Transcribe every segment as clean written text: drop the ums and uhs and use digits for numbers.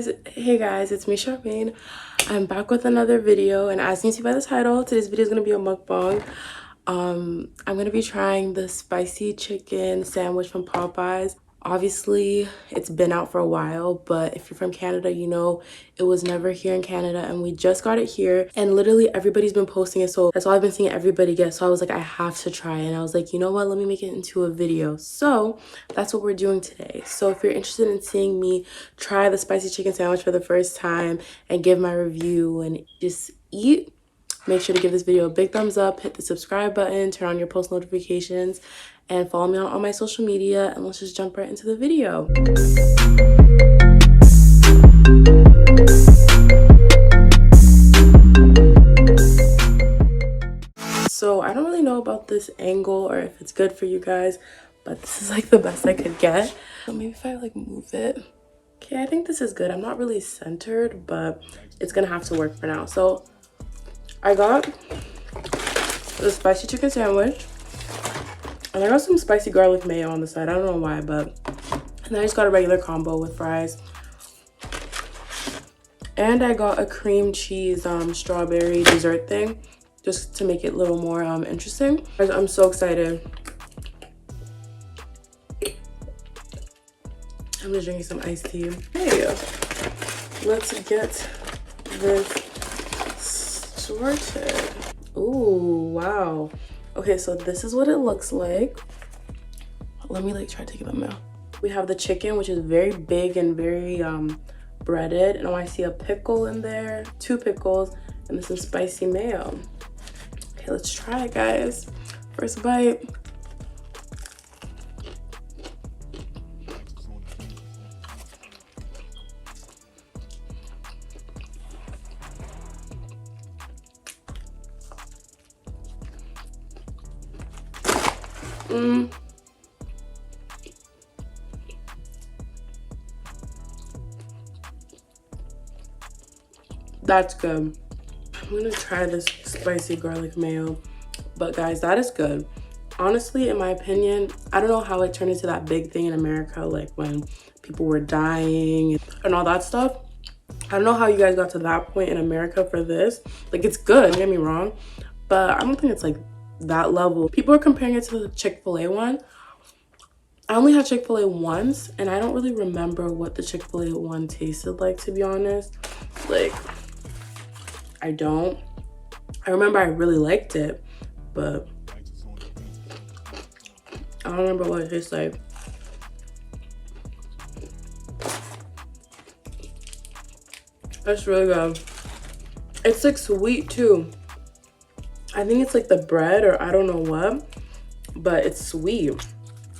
Hey guys, it's me Sharmaine. I'm back with another video, and as you can see by the title, today's video is going to be a mukbang. I'm going to be trying the spicy chicken sandwich from Popeyes. Obviously, it's been out for a while, but if you're from Canada, you know it was never here in Canada, and we just got it here, and literally everybody's been posting it, so that's all I've been seeing everybody get. So I was like, I have to try it, and I was like, you know what, let me make it into a video. So that's what we're doing today. So if you're interested in seeing me try the spicy chicken sandwich for the first time and give my review and just eat, make sure to give this video a big thumbs up, hit the subscribe button, turn on your post notifications, and follow me on all my social media, and let's just jump right into the video. So I don't really know about this angle or if it's good for you guys, but this is like the best I could get. So maybe if I like move it. Okay, I think this is good. I'm not really centered, but it's gonna have to work for now. So I got the spicy chicken sandwich, and I got some spicy garlic mayo on the side. I don't know why, but and then I just got a regular combo with fries. And I got a cream cheese strawberry dessert thing just to make it a little more interesting. I'm so excited. I'm just drinking some iced tea. Hey, let's get this sorted. Ooh, wow. Okay, so this is what it looks like. Let me like try taking them out. We have the chicken, which is very big and very breaded, and I see a pickle in there, 2 pickles, and then some spicy mayo. Okay, let's try it, guys. First bite. That's good. I'm gonna try this spicy garlic mayo, but guys, that is good. Honestly, in my opinion, I don't know how it turned into that big thing in America, like when people were dying and all that stuff. I don't know how you guys got to that point in America for this. Like, it's good, don't get me wrong, but I don't think it's like that level. People are comparing it to the Chick-fil-A one. I only had Chick-fil-A once, and I don't really remember what the Chick-fil-A one tasted like, to be honest. Like, I don't. I remember I really liked it, but I don't remember what it tastes like. That's really good. It's like sweet too. I think it's like the bread or I don't know what, but it's sweet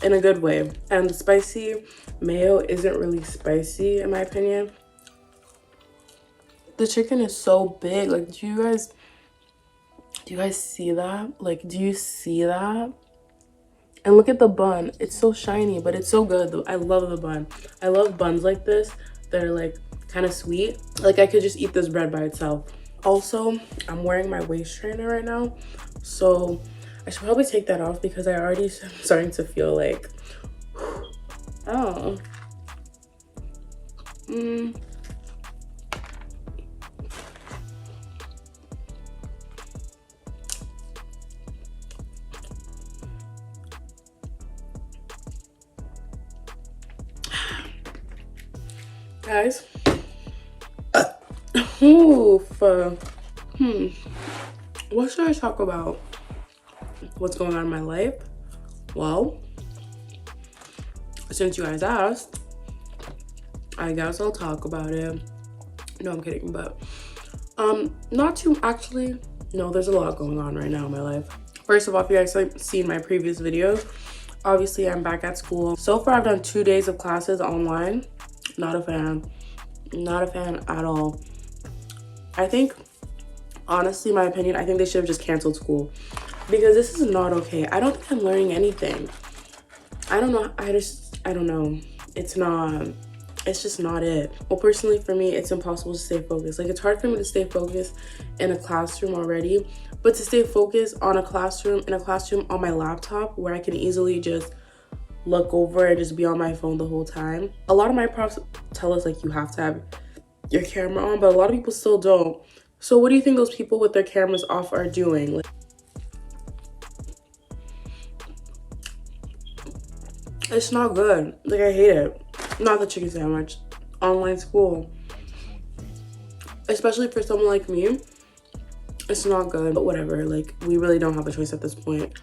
in a good way. And the spicy mayo isn't really spicy in my opinion. The chicken is so big. Like, do you guys see that? Like, do you see that? And look at the bun. It's so shiny, but it's so good. I love the bun. I love buns like this. They're like kind of sweet. Like, I could just eat this bread by itself. Also, I'm wearing my waist trainer right now, so I should probably take that off because I already am starting to feel like, oh. Guys, oof. What should I talk about? What's going on in my life? Well, since you guys asked, I guess I'll talk about it. No, I'm kidding, but not too, actually, no, there's a lot going on right now in my life. First of all, if you guys have seen my previous videos, obviously I'm back at school. So far, I've done 2 days of classes online. Not a fan. Not a fan at all. I think, honestly, my opinion, I think they should have just canceled school because this is not okay. I don't think I'm learning anything. I don't know. I don't know. It's just not it. Well, personally for me, it's impossible to stay focused. Like, it's hard for me to stay focused in a classroom already, but to stay focused in a classroom on my laptop where I can easily just look over and just be on my phone the whole time. A lot of my profs tell us like you have to have your camera on, but a lot of people still don't. So what do you think those people with their cameras off are doing? Like, it's not good. Like, I hate it. Not the chicken sandwich. Online school. Especially for someone like me, it's not good. But whatever, like, we really don't have a choice at this point.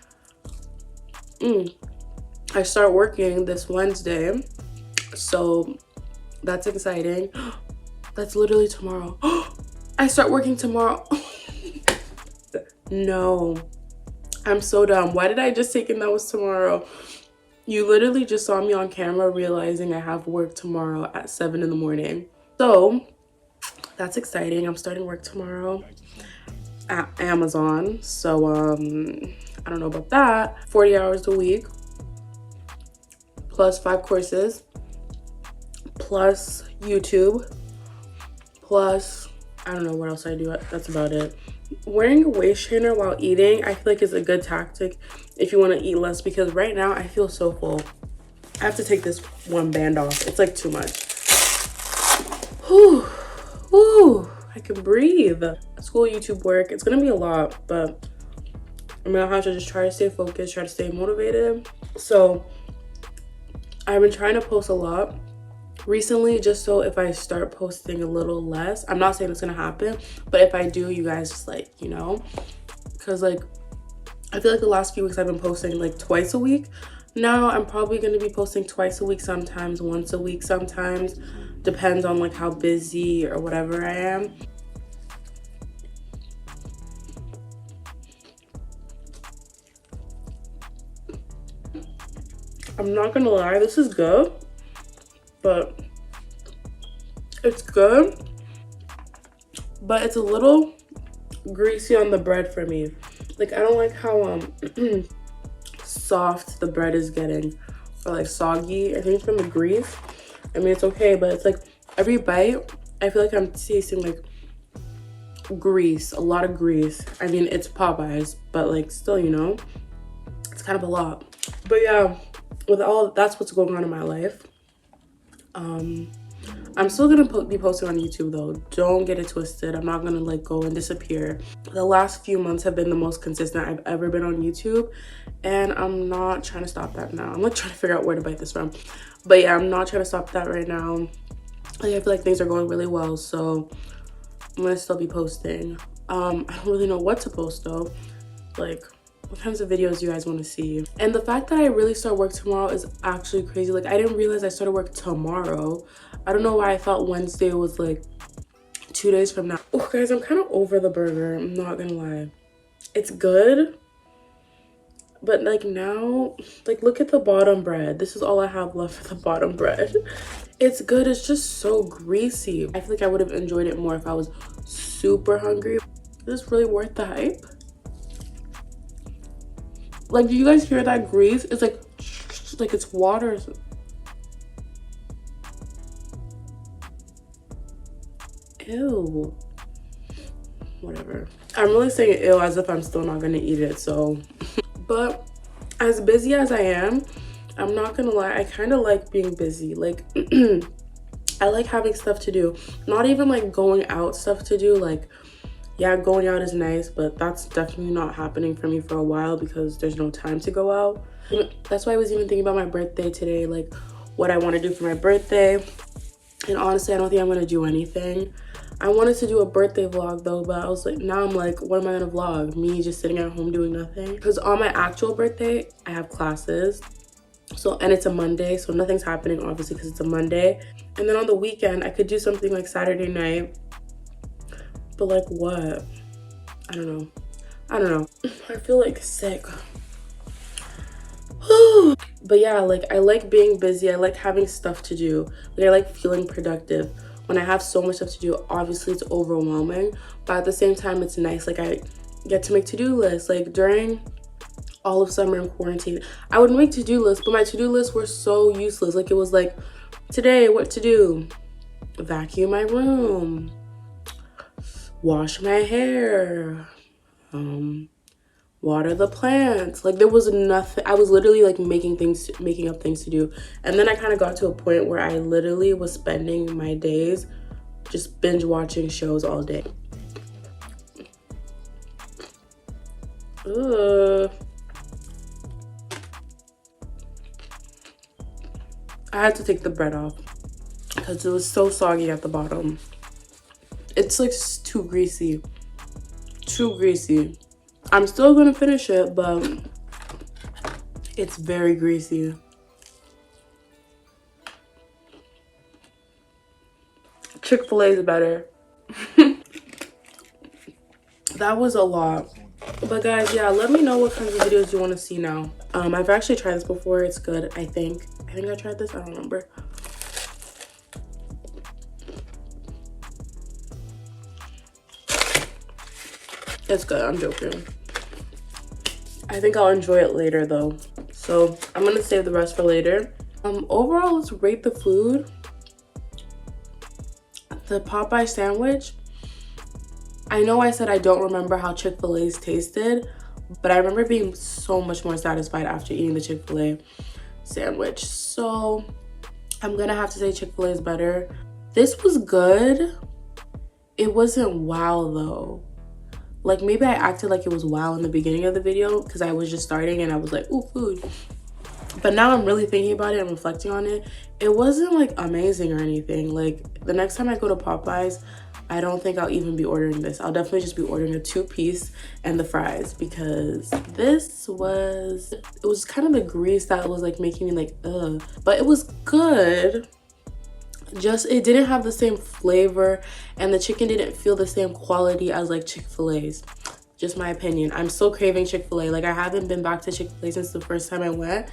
I start working this Wednesday, so that's exciting. That's literally tomorrow. I start working tomorrow. No, I'm so dumb. Why did I just take in that was tomorrow? You literally just saw me on camera realizing I have work tomorrow at 7 in the morning. So that's exciting. I'm starting work tomorrow at Amazon. So I don't know about that. 40 hours a week plus 5 courses plus YouTube plus I don't know what else I do. That's about it. Wearing a waist trainer while eating, I feel like is a good tactic if you want to eat less, because right now I feel so full. I have to take this one band off. It's like too much. Whew. Whew. I can breathe. School, YouTube, work. It's gonna be a lot, but I'm gonna have to just try to stay focused, try to stay motivated. So I've been trying to post a lot recently, just so if I start posting a little less, I'm not saying it's gonna happen, but if I do, you guys just like, you know, because like I feel like the last few weeks I've been posting like twice a week. Now I'm probably gonna be posting twice a week, sometimes once a week, sometimes depends on like how busy or whatever I am. I'm not gonna lie, this is good, but it's good, but it's a little greasy on the bread for me. Like, I don't like how soft the bread is getting, or like soggy. I think it's from the grease. I mean, it's okay, but it's like every bite I feel like I'm tasting like grease, a lot of grease. I mean, it's Popeyes, but like still, you know, it's kind of a lot. But yeah, with all that's what's going on in my life. I'm still gonna be posting on YouTube though. Don't get it twisted. I'm not gonna like go and disappear. The last few months have been the most consistent I've ever been on YouTube, and I'm not trying to stop that now. I'm like trying to figure out where to bite this from. But yeah, I'm not trying to stop that right now. Like, I feel like things are going really well, so I'm gonna still be posting. I don't really know what to post though. Like, what kinds of videos do you guys want to see? And the fact that I really start work tomorrow is actually crazy. Like, I didn't realize I started work tomorrow. I don't know why I thought Wednesday was like 2 days from now. Oh guys, I'm kind of over the burger, I'm not gonna lie. It's good, but like now, like look at the bottom bread. This is all I have left for the bottom bread. It's good, it's just so greasy. I feel like I would have enjoyed it more if I was super hungry. Is this really worth the hype? Like, do you guys hear that grease? It's like it's water. Ew. Whatever. I'm really saying ew as if I'm still not gonna eat it, so. But as busy as I am, I'm not gonna lie, I kind of like being busy. Like, I like having stuff to do. Not even like going out stuff to do. Like, yeah, going out is nice, but that's definitely not happening for me for a while because there's no time to go out. That's why I was even thinking about my birthday today, like what I want to do for my birthday. And honestly, I don't think I'm gonna do anything. I wanted to do a birthday vlog though, but I was like, now I'm like, what am I gonna vlog? Me just sitting at home doing nothing? Because on my actual birthday, I have classes. So, and it's a Monday, so nothing's happening obviously because it's a Monday. And then on the weekend, I could do something like Saturday night. But like what? I don't know. I feel like sick. But yeah, like I like being busy. I like having stuff to do. Like I like feeling productive. When I have so much stuff to do, obviously it's overwhelming. But at the same time, it's nice. Like I get to make to-do lists. Like during all of summer in quarantine, I would make to-do lists, but my to-do lists were so useless. Like it was like, today, what to do? Vacuum my room. Wash my hair, water the plants. Like there was nothing. I was literally like making up things to do. And then I kind of got to a point where I literally was spending my days just binge watching shows all day. Ugh. I had to take the bread off because it was so soggy at the bottom. It's like too greasy. Too greasy. I'm still gonna finish it, but it's very greasy. Chick-fil-A is better. That was a lot. But guys, yeah, let me know what kinds of videos you want to see now. I've actually tried this before. It's good, I think I tried this. I don't remember. It's good. I'm joking. I think I'll enjoy it later though. So I'm gonna save the rest for later. Overall, let's rate the food. The Popeye sandwich. I know I said I don't remember how Chick-fil-A's tasted, but I remember being so much more satisfied after eating the Chick-fil-A sandwich. So I'm gonna have to say Chick-fil-A is better. This was good. It wasn't wow though. Like maybe I acted like it was wow in the beginning of the video because I was just starting and I was like, ooh, food. But now I'm really thinking about it and reflecting on it. It wasn't like amazing or anything. Like the next time I go to Popeyes, I don't think I'll even be ordering this. I'll definitely just be ordering a 2-piece and the fries because this was, it was kind of the grease that was like making me like, ugh. But it was good. Just, it didn't have the same flavor and the chicken didn't feel the same quality as like Chick-fil-A's. Just my opinion. I'm still craving Chick-fil-A. Like I haven't been back to Chick-fil-A since the first time I went.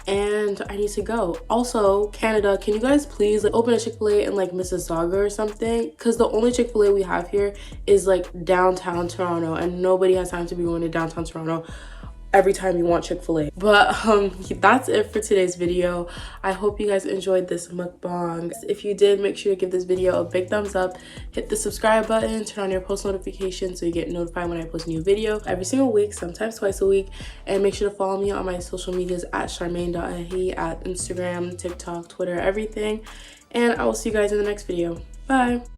And I need to go. Also, Canada, can you guys please like open a Chick-fil-A in like Mississauga or something? Because the only Chick-fil-A we have here is like downtown Toronto, and nobody has time to be going to downtown Toronto every time you want Chick-fil-A. But that's it for today's video. I hope you guys enjoyed this mukbang. If you did, make sure to give this video a big thumbs up, hit the subscribe button, turn on your post notifications so you get notified when I post a new video every single week, sometimes twice a week. And make sure to follow me on my social medias at Sharmaine.ahi, at Instagram, TikTok, Twitter, everything. And I will see you guys in the next video. Bye.